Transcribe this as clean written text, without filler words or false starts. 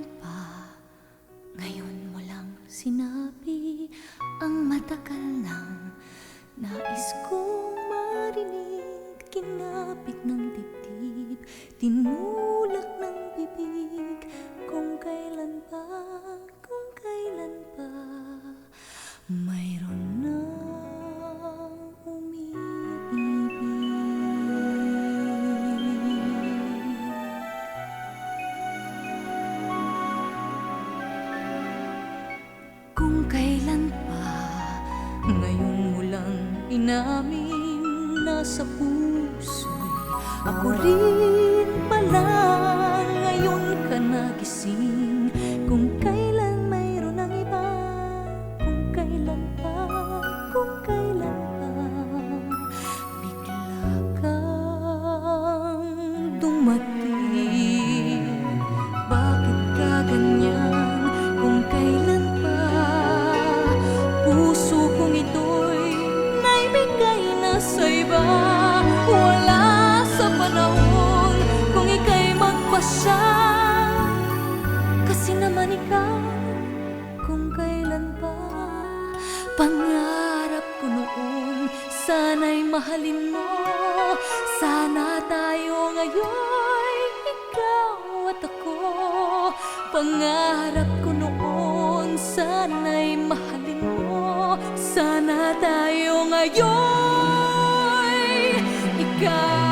kailan pa? Ngayon mo lang sinabi ang matagal nang nais kong marinig. Kinapit ng dibdib, tinulak ng bibig. Kung kailan pa, kung kailan pa mayroon na kung kailan pa, ngayon mo lang inamin. Nasa puso'y ako rin pala. Ngayon ka nagising. Kung kailan mayroon ang iba, kung kailan pa, kung kailan pa bigla kang dumating. Bakit ka ganyan? Kung kailan pa puso kong ito'y naibigay na sa iba. Wala sa panahon kung ika'y magpasya. Kasi naman ikaw, kung kailan pa pangarap ko noon, sana'y mahalin mo. Sana tayo ngayon, ikaw at ako. Pangarap ko noon, sana'y mahalin mo. Sana tayo ngayon, ikaw